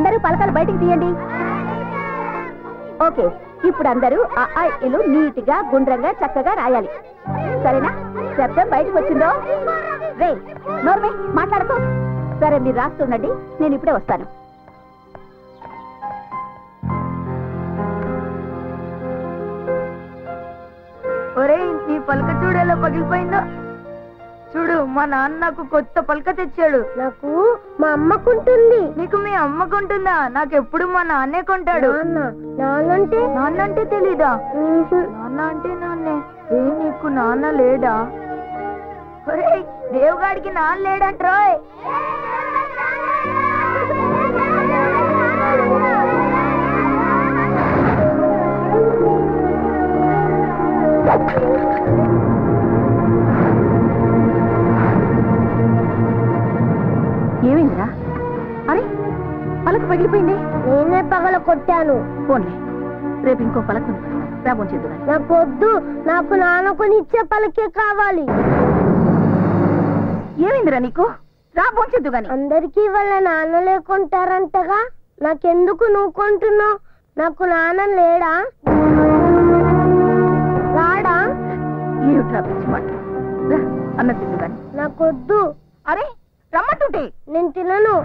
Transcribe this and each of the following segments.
అందరూ పలకలు బయటికి తీయండి. ఓకే, ఇప్పుడు అందరూ ఆ ఇల్లు నీట్ గా గుండ్రంగా చక్కగా రాయాలి. సరేనా? శబ్దం బయటకు వచ్చిందో? రే నోర్మే మాట్లాడుకో. సరే, మీరు రాస్తుండండి, నేను ఇప్పుడే వస్తాను. ఒరే, నీ పలక చూడు ఎలా పగిలిపోయిందో. చూడు, మా నాన్న నాకు కొత్త పలక తెచ్చాడు. నాకు మా అమ్మకుంటుంది. నీకు మీ అమ్మకుంటుందా? నాకెప్పుడు మా నాన్నే కొంటాడు. నాన్నంటే తెలీదా? నాన్న అంటే నాన్నే. నీకు నాన్న లేడా? ఒరే, దేవుగాడికి నాన్న లేడంట్రోయ్. ఏమైందిరా? అరే, పలక పగిలిపోయింది. నేనే పగల కొట్టాను. పోన్లే, రేపు ఇంకో పలక రాబోంచేద్దు. నాకు వద్దు, నాకు నాన్నకొని ఇచ్చే పలకే కావాలి. ఏమైందిరా నీకు? రాబోంచేద్దు గాని. అందరికీ వాళ్ళ నాన్న లేకుంటారంటగా, నాకెందుకు నువ్వు కొంటున్నావు? నాకు నాన్న లేడా? రాడా? ఏమిట్రా పిచ్చిమాట? అన్న తిందు గాని. నాకొద్దు. అరే, రమ్మంటుంటే. నేను తినను.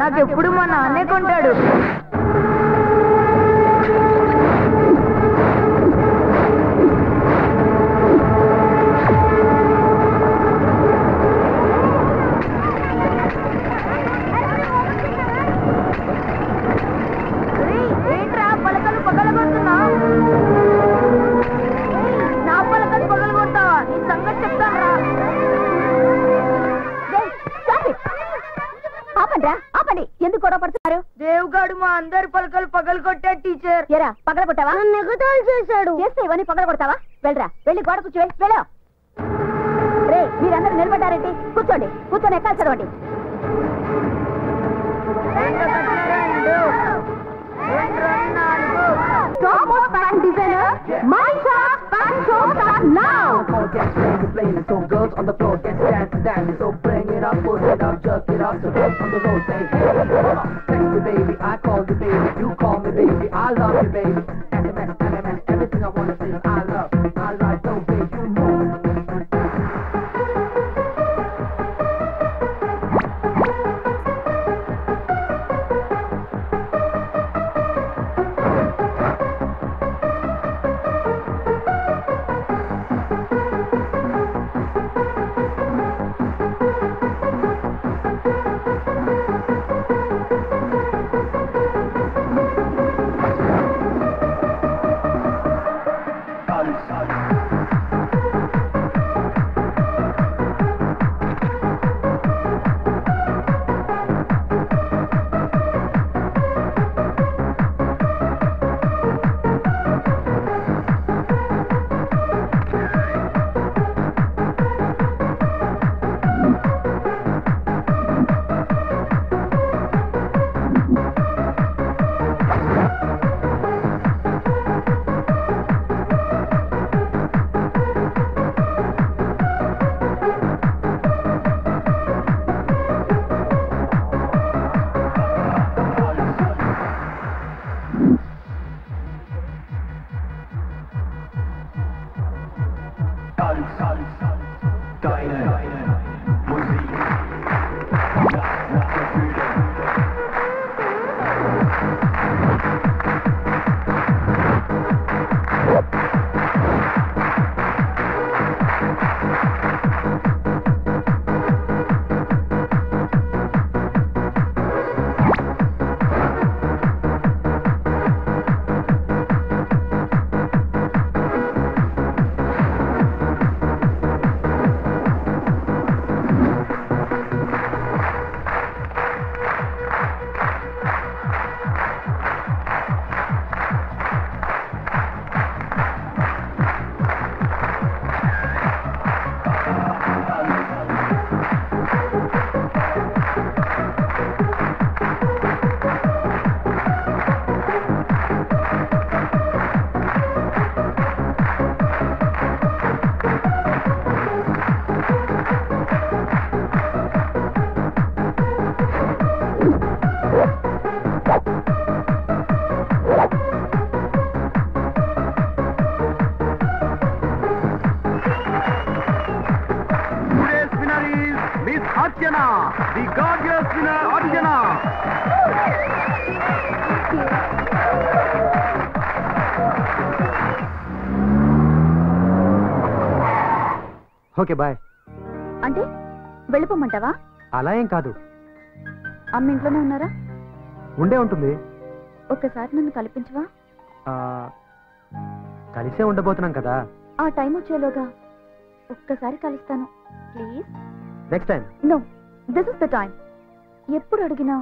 నాకెప్పుడు మా నాన్నే కొంటాడు. ఏంట్రా పలకలు పగలగొడుతున్నావు? నా పలకలు పగలగొడతావా? నీ సంగతి చెప్తాను రా. ఆపండి, ఎందుకు గొడవ పడుతున్నారు? దేవుగాడు మా అందరి పలకలు పగలు కొట్టాడు టీచర్. ఎరా, పగల కొట్టావా? నెగతాలు చేశాడు. చేస్తే ఇవన్నీ పగల కొడతావా? వెళ్ళరా, వెళ్ళి గోడ కూర్చో. వెళ్ళా. రే, మీరందరూ నిలబడ్డారేంటి? కూర్చోండి, కూర్చొని ఎక్కాలి చదవండి. So girls on the floor, get dance, so bring it up, push it up, jerk it up, so dance on the road, say, text me baby, I call you baby, you call me baby, I love you baby, SMS, everything I wanna say is I love, I like, so baby, you know. The gorgeous winner Archana. Okay bye. అంటే వెళ్ళిపోమంటావా? అలా ఏం కాదు. అమ్మ ఇంట్లోనే ఉన్నారా? ఉండే ఉంటుంది. ఒక్కసారి నన్ను కల్పించవా? కలిసే ఉండబోతున్నాం కదా. ఆ టైం వచ్చేలోగా ఒక్కసారి కలుస్తాను please. Next time. No, this is the time. ఎప్పుడు అడిగినా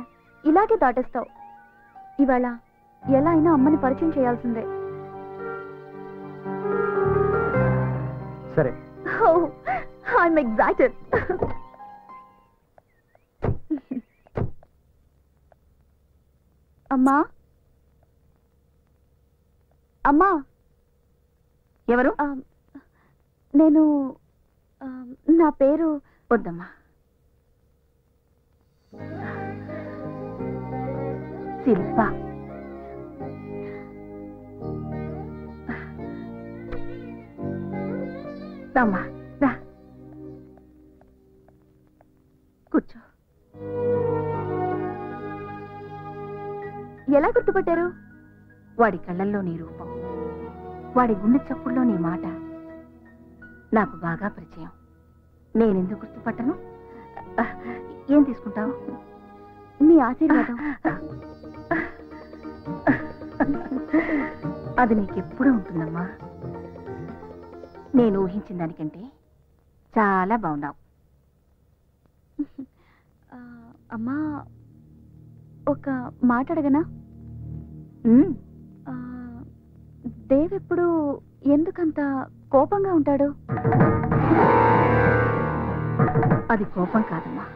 ఇలాగే దాటేస్తావు. ఇవాళ ఎలా అయినా అమ్మని పరిచయం చేయాల్సిందే. సరే. Oh, I'm excited. అమ్మా, అమ్మా. ఎవరు? నేను నా పేరు వద్దమ్మా. శిల్ప. అమ్మా రా కూర్చో. ఎలా గుర్తుపట్టారు? వాడి కళ్ళల్లో నీ రూపం, వాడి గుండె చప్పుల్లో నీ మాట నాకు బాగా పరిచయం. నేనెందుకు గుర్తుపట్టను? ఏం తీసుకుంటావు? మీ ఆశీర్వాదం. అది నీకెప్పుడూ ఉంటుందమ్మా. నేను ఊహించిన దానికంటే చాలా బాగున్నావు. అమ్మా, ఒక మాట అడగనా? దేవ్ ఎప్పుడు ఎందుకంత కోపంగా ఉంటాడు? అది కోపం కాదమ్మా,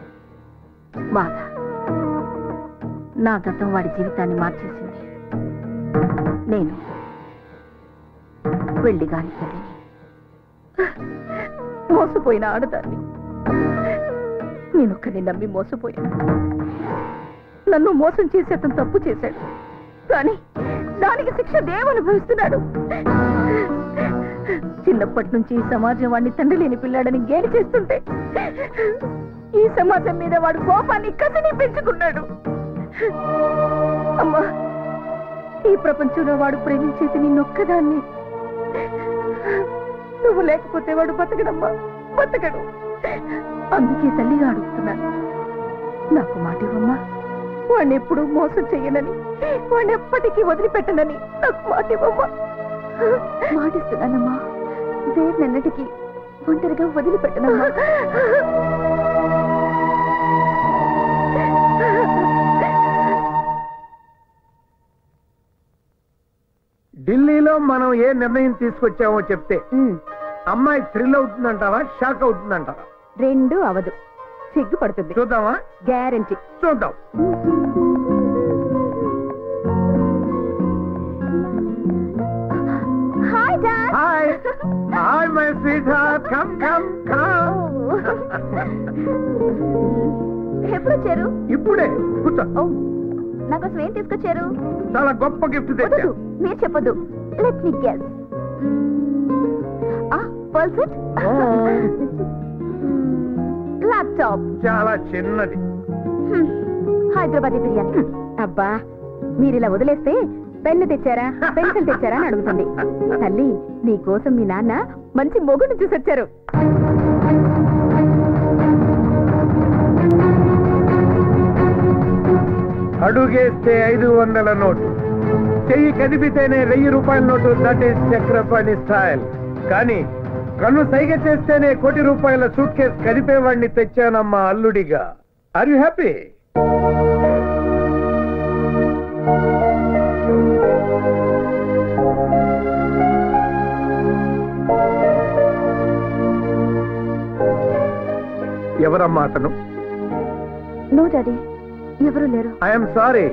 బాధ. నా గతం వాడి జీవితాన్ని మార్చేసింది. నేను వెళ్ళి గాని తల్లిని, మోసపోయిన ఆడదాన్ని. నేనొక్కడిని నమ్మి మోసపోయాను. నన్ను మోసం చేసి అతను తప్పు చేశాడు, కానీ దానికి శిక్ష దేవ్ అనుభవిస్తున్నాడు. చిన్నప్పటి నుంచి ఈ సమాజం వాడిని తండ్రి లేని పిల్లాడని గేలి చేస్తుంటే ఈ సమాజం మీద వాడు కోపాన్ని కసిని పెంచుకున్నాడు. అమ్మా, ఈ ప్రపంచంలో వాడు ప్రేమించేది నిన్నొక్కదాన్ని. నువ్వు లేకపోతే వాడు బతకడమ్మా, బతకడు. అందుకే తల్లిగా అడుగుతున్నాను, నాకు మాట ఇవ్వమ్మా. వాడిని ఎప్పుడూ మోసం చెయ్యనని, వాడిని ఎప్పటికీ వదిలిపెట్టనని నాకు మాట ఇవ్వమ్మా. మాటిస్తున్నానమ్మా, దేన్నెన్నటికీ ఒంటరిగా వదిలిపెట్టనమ్మా. ఢిల్లీలో మనం ఏ నిర్ణయం తీసుకొచ్చామో చెప్తే అమ్మాయి థ్రిల్ అవుతుందంటావా, షాక్ అవుతుందంటావా? రెండు అవదు, సిగ్గుపడుతుంది. చూద్దామా? గ్యారంటీ. చూద్దాం. Hi dad. Hi hi my sweet heart, come come come. ఎప్పుడు వచ్చారు? ఇప్పుడే కూర్చో. నాకోసం ఏం తీసుకొచ్చారు? చాలా గొప్ప గిఫ్ట్ తెచ్చా. మీరు చెప్పొద్దు. Let me guess. Pearl set, laptop. చాలా చిన్నది. హైదరాబాదీ బిర్యానీ. అబ్బా, మీరు ఇలా వదిలేస్తే పెన్ను తెచ్చారా, పెన్సిల్ తెచ్చారా అని అడుగుతుంది. తల్లి, నీ కోసం మీ నాన్న మంచి మొగుడు చూసొచ్చారు. అడుగేస్తే 500 నోటు, చెయ్యి కదిపితేనే 1000 రూపాయల note. That is Chakrapani style. కానీ కన్ను సైగ చేస్తేనే 1 కోటి రూపాయల సూట్ కేసు కదిపేవాడిని తెచ్చానమ్మా అల్లుడిగా. Are you happy? ఎవరమ్మా అతను? నో డాడీ, ఎవరు లేరు. I'm sorry.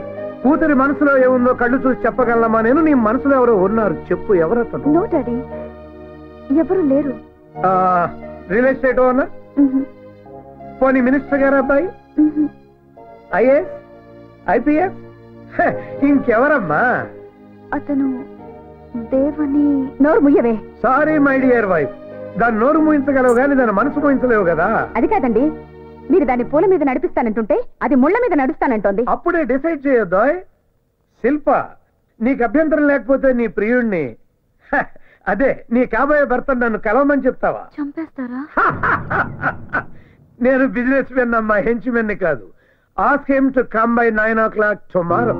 కూతురి మనసులో ఏముందో కళ్ళు చూసి చెప్పగలమా నేను? నీ మనసులో ఎవరో ఉన్నారు, చెప్పు. ఎవరతను? నో డాడీ, ఎవరు లేరు. Real estate owner? పోనీ మినిస్టర్ గారు అబ్బాయి? IAS, IPS? ఇంకెవరమ్మా? అతను దేవని. నోరు ముయ్యవే. సారీ మై డియర్ వైఫ్, దాని నోరు మూయించగలవు కానీ దాని మనసు మూయించలేవు కదా. అది కాదండి, మీరు దాన్ని పూల మీద నడిపిస్తానంటుంటే అది ముళ్ళ మీద నడుస్తానంటోంది. అప్పుడే డిసైడ్ చేయొద్దా? శిల్ప, నీకు అభ్యంతరం లేకపోతే నీ ప్రియుణ్ణి, అదే నీ కాబోయే భర్త నన్ను కలవమని చెప్తావా? చంపేస్తారా? నేను బిజినెస్ మెన్ అమ్మా, హెంచ్మెన్ కాదు. Ask him to come by 9 o'clock tomorrow.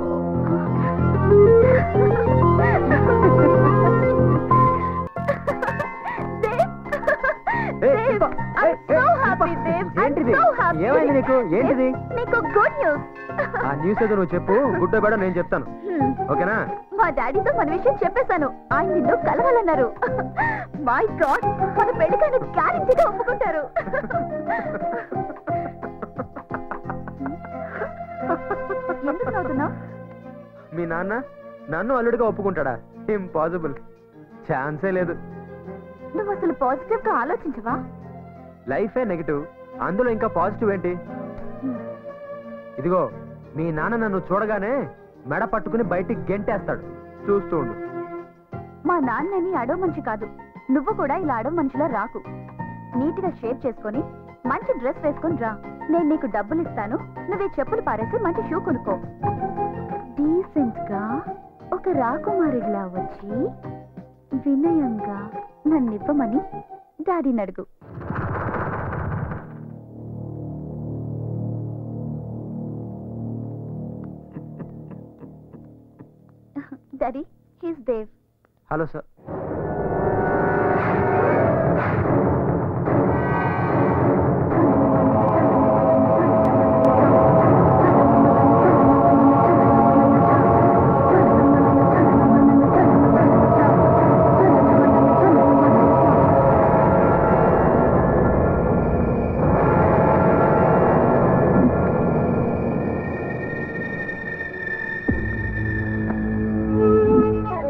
ఏమైంది నీకు? ఏంటిది? నీకు గుడ్ న్యూస్. ఆ న్యూస్ ఏదో నువ్వు చెప్పు, గుడ్ బేడ నేను చెప్తాను. ఓకేనా? మా డాడీతో మన విషయం చెప్పేశాను. ఆయన నిన్ను కలవాలన్నారు. మై గాడ్, మన పెళ్లికైనా గ్యారెంటీగా ఒప్పుకుంటారు. ఎందుకు నవ్వుతున్నావు? మీ నాన్న నన్ను అల్లుడిగా ఒప్పుకుంటాడా? ఇంపాసిబుల్, ఛాన్సే లేదు. నువ్వు అసలు పాజిటివ్ గా ఆలోచించవా? లైఫే నెగిటివ్, అందులో ఇంకా పాజిటివ్ ఏంటి? ఇదిగో, మీ నాన్న నన్ను చూడగానే మెడ పట్టుకుని బయటికి గెంటేస్తాడు, చూస్తూ ఉండు. మా నాన్నని అడవ మనిషి కాదు, నువ్వు కూడా ఇలా అడవ మనిషిలా రాకు. నీట్ గా షేప్ చేసుకొని మంచి డ్రెస్ వేసుకొని రా. నేను నీకు డబ్బులు ఇస్తాను, నువ్వే చెప్పులు పారేసి మంచి షూ కొనుక్కో. డీసెంట్ గా ఒక రాకుమారిలా వచ్చి వినయంగా నన్నివ్వమని డాడీని అడుగు. Daddy, he's Dev. Hello sir.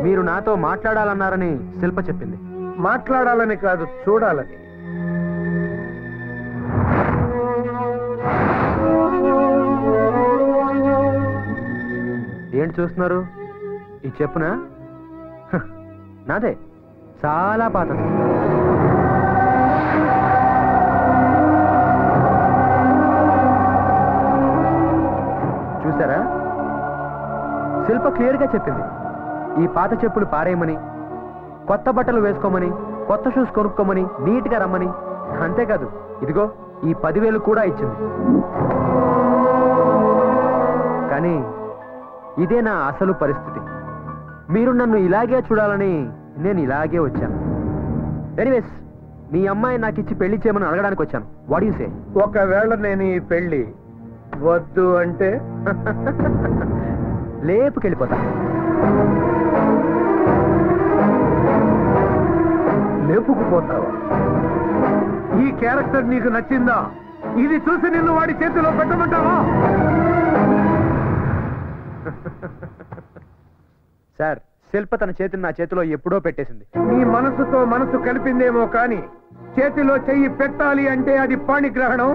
మీరు నాతో మాట్లాడాలన్నారని శిల్ప చెప్పింది. మాట్లాడాలని కాదు, చూడాలని. ఏంటి చూస్తున్నారు? ఈ చెప్పునా? నాదే, చాలా పాతది. చూసారా? శిల్ప క్లియర్ గా చెప్పింది, ఈ పాత చెప్పులు పారేయమని, కొత్త బట్టలు వేసుకోమని, కొత్త షూస్ కొనుక్కోమని, నీట్ గా రమ్మని. అంతేకాదు, ఇదిగో ఈ 10,000 కూడా ఇచ్చింది. కానీ ఇదే నా అసలు పరిస్థితి. మీరు నన్ను ఇలాగే చూడాలని నేను ఇలాగే వచ్చాను. ఎనీవేస్, మీ అమ్మాయి నాకు ఇచ్చి పెళ్లి చేయమని అడగడానికి వచ్చాను. What you say? ఒకవేళ నేను ఈ పెళ్లి వద్దు అంటే లేపుకెళ్ళిపోతా. లేపుకుపోతావా? ఈ క్యారెక్టర్ నీకు నచ్చిందా? ఇది చూసి నిన్ను వాడి చేతిలో పెట్టమంటావా? సార్, శిల్ప తన చేతిని నా చేతిలో ఎప్పుడో పెట్టేసింది. నీ మనసుతో మనసు కలిపిందేమో కానీ చేతిలో చెయ్యి పెట్టాలి అంటే అది పాణిగ్రహణం.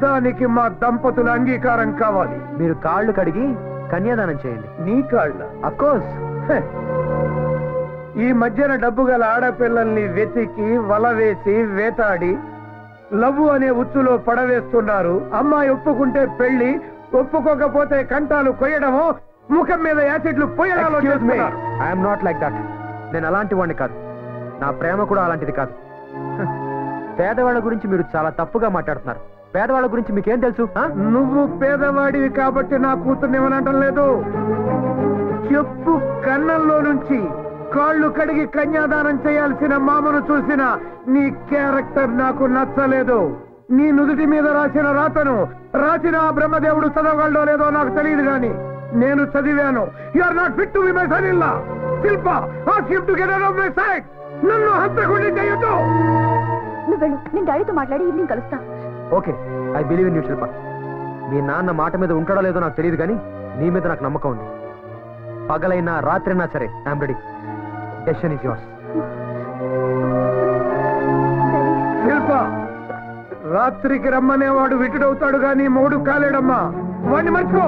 దానికి మా దంపతుల అంగీకారం కావాలి. మీరు కాళ్ళు కడిగి కన్యాదానం చేయండి. నీ కాళ్ళ? అఫ్కోర్స్. ఈ మధ్యన డబ్బు గల ఆడపిల్లల్ని వెతికి వల వేసి వేటాడి లవ్వు అనే ఉచ్చులో పడవేస్తున్నారు. అమ్మాయి ఒప్పుకుంటే పెళ్లి, ఒప్పుకోకపోతే కంటాలు కొయ్యడమో, ముఖం మీద యాసిడ్లు పోయడాలో చేస్తున్నారు. I'm not like that. నేను అలాంటి వాడిని కాదు. నా ప్రేమ కూడా అలాంటిది కాదు. పేదవాళ్ళ గురించి మీరు చాలా తప్పుగా మాట్లాడుతున్నారు. పేదవాళ్ళ గురించి మీకేం తెలుసు? నువ్వు పేదవాడివి కాబట్టి నా కూతుర్ని ఏమనటం లేదు. చెప్పు కన్నంలో నుంచి కాళ్ళు కడిగి కన్యాదానం చేయాల్సిన మామను చూసిన నీ క్యారెక్టర్ నాకు నచ్చలేదు. నీ నుదుటి మీద రాసిన రాతను రాసిన ఆ బ్రహ్మదేవుడు చదవగలడో లేదో నాకు తెలియదు గాని నేను చదివాను. You are not fit to be my son in law. Shilpa, ask him to get out of my sight. నన్ను హంతకుడిని చేయొద్దు. నువ్వు వెళ్ళు, నేను డాడీతో మాట్లాడి ఈవినింగ్ కలుస్తా. Okay, I believe in you Shilpa. మీ నాన్న మాట మీద ఉంటాడో లేదో నాకు తెలియదు కానీ నీ మీద నాకు నమ్మకం ఉంది. పగలైనా రాత్రైనా సరే I'm ready. Decision is yours. Shilpa, రాత్రికి రమ్మనేవాడు విటుడవుతాడు గాని మూడు కాలేడమ్మా. వాడిని మర్చిపో.